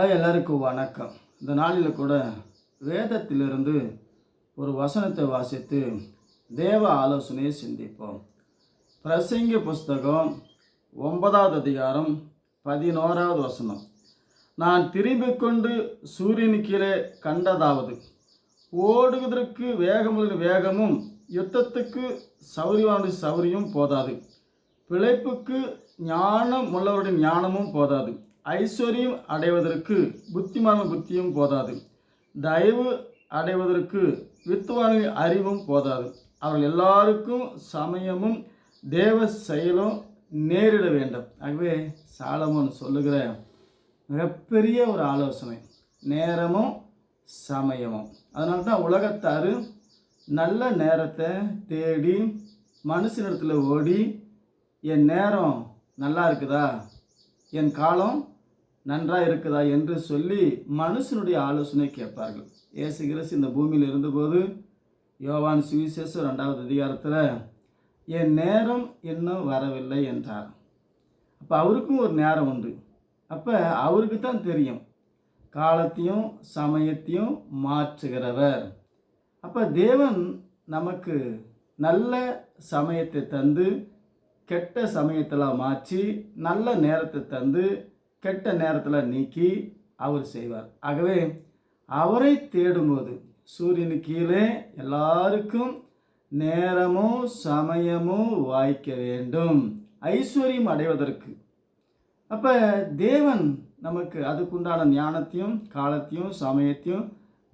எல்லாருக்கும் வணக்கம். இந்த நாளில் கூட வேதத்திலிருந்து ஒரு வசனத்தை வாசித்து தேவ ஆலோசனையை சிந்திப்போம். பிரசங்கி புஸ்தகம் 9வது அதிகாரம் 11வது வசனம். நான் திரும்பிக் கொண்டு சூரியன் கீழே கண்டதாவது, ஓடுவதற்கு வேகமுள்ள வேகமும் யுத்தத்துக்கு சௌரியமான சௌரியம் போதாது, பிழைப்புக்கு ஞானம் உள்ளவருடைய ஞானமும் போதாது, ஐஸ்வர்யம் அடைவதற்கு புத்திமான புத்தியும் போதாது, தயவு அடைவதற்கு வித்துவானின் அறிவும் போதாது. அவர்கள் எல்லாருக்கும் சமயமும் தேவ செயலும் நேரிட வேண்டும். ஆகவே சாலமோன் சொல்லுகிற மிகப்பெரிய ஒரு ஆலோசனை நேரமும் சமயமும். அதனால தான் உலகத்தார் நல்ல நேரத்தை தேடி மனுஷனிடத்தில் ஓடி, என் நேரம் நல்லா இருக்குதா, என் காலம் நன்றாக இருக்குதா என்று சொல்லி மனுஷனுடைய ஆலோசனை கேட்பார்கள். இயேசு கிறிஸ்து இந்த பூமியில் இருந்தபோது யோவான் சுவிசேஷம் 2வது அதிகாரத்தில் என் நேரம் இன்னும் வரவில்லை என்றார். அப்போ அவருக்கும் ஒரு நேரம் உண்டு. அப்போ அவருக்கு தான் தெரியும் காலத்தையும் சமயத்தையும் மாற்றுகிறவர். அப்போ தேவன் நமக்கு நல்ல சமயத்தை தந்து கெட்ட சமயத்தில் மாற்றி நல்ல நேரத்தை தந்து கெட்ட நேரத்தில் நீக்கி அவர் செய்வார். ஆகவே அவரை தேடும்போது சூரியனு கீழே எல்லாருக்கும் நேரமும் சமயமும் வாய்க்க வேண்டும், ஐஸ்வர்யம் அடைவதற்கு. அப்போ தேவன் நமக்கு அதுக்குண்டான ஞானத்தையும் காலத்தையும் சமயத்தையும்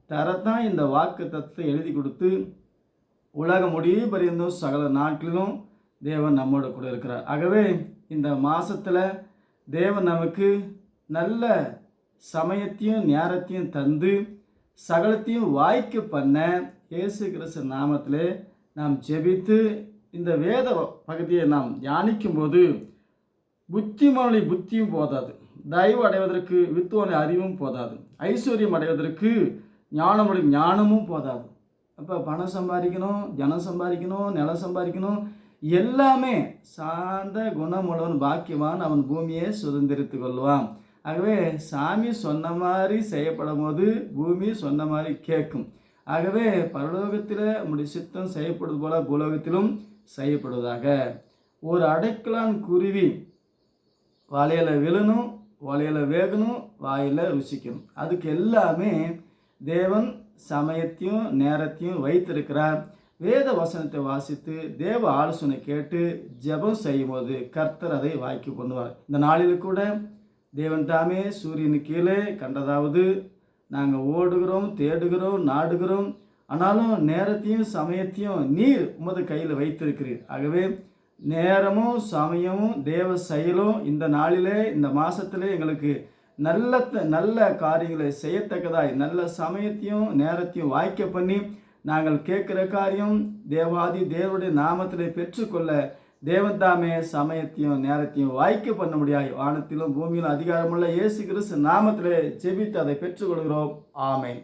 தரத்தான் இந்த வாக்கு தத்துவத்தை எழுதி கொடுத்து உலகம் முடிவு பரியந்தும் சகல நாட்களிலும் தேவன் நம்மோடு கூட இருக்கிறார். ஆகவே இந்த மாதத்தில் தேவன் நமக்கு நல்ல சமயத்தையும் நேரத்தையும் தந்து சகலத்தையும் வாய்க்க பண்ண இயேசு கிறிஸ்து நாமத்திலே நாம் ஜெபித்து இந்த வேத பகுதியை நாம் தியானிக்கும் போது புத்திமானுடைய புத்தியும் போதாது, தயவு அடைவதற்கு வித்துவான அறிவும் போதாது, ஐஸ்வர்யம் அடைவதற்கு ஞானமுடைய ஞானமும் போதாது. அப்போ பணம் சம்பாதிக்கணும், ஜனம் சம்பாதிக்கணும், நிலம் சம்பாதிக்கணும், எல்லாமே சார்ந்த குணமுள்ளவன் பாக்கியவான், அவன் பூமியை சுதந்திரித்து கொள்வான். ஆகவே சாமி சொன்ன மாதிரி செய்யப்படும் போது பூமி சொன்ன மாதிரி கேட்கும். ஆகவே பரலோகத்தில் நம்முடைய சித்தம் செய்யப்படுவது போல பூலோகத்திலும் செய்யப்படுவதாக. ஒரு அடைக்கலான் குருவி வலையில் விழணும், வலையில் வேகணும், வாயில் ருசிக்கணும். அதுக்கு எல்லாமே தேவன் சமயத்தையும் நேரத்தையும் வைத்திருக்கிறார். வேத வசனத்தை வாசித்து தேவ ஆலோசனை கேட்டு ஜெபம் செய்யும் போது கர்த்தர் அதை வாய்க்கு பண்ணுவார். இந்த நாளில் கூட தேவன் தாமே சூரியனு கீழே கண்டதாவது, நாங்கள் ஓடுகிறோம், தேடுகிறோம், நாடுகிறோம், ஆனாலும் நேரத்தையும் சமயத்தையும் நீர் உமது கையில் வைத்திருக்கிறீர். ஆகவே நேரமும் சமயமும் தேவ செயலும் இந்த நாளிலே இந்த மாதத்திலே எங்களுக்கு நல்ல காரியங்களை செய்யத்தக்கதாய் நல்ல சமயத்தையும் நேரத்தையும் வாய்க்க பண்ணி நாங்கள் கேட்குற காரியம் தேவாதி தேவனுடைய நாமத்திலே பெற்றுக்கொள்ள தேவன் தாமே சமயத்தையும் நேரத்தையும் வாய்க்க பண்ண முடியாது. வானத்திலும் பூமியிலும் அதிகாரமுள்ள இயேசு கிறிஸ்து நாமத்திலே ஜெபித்து அதை பெற்றுக்கொள்கிறோம். ஆமென்.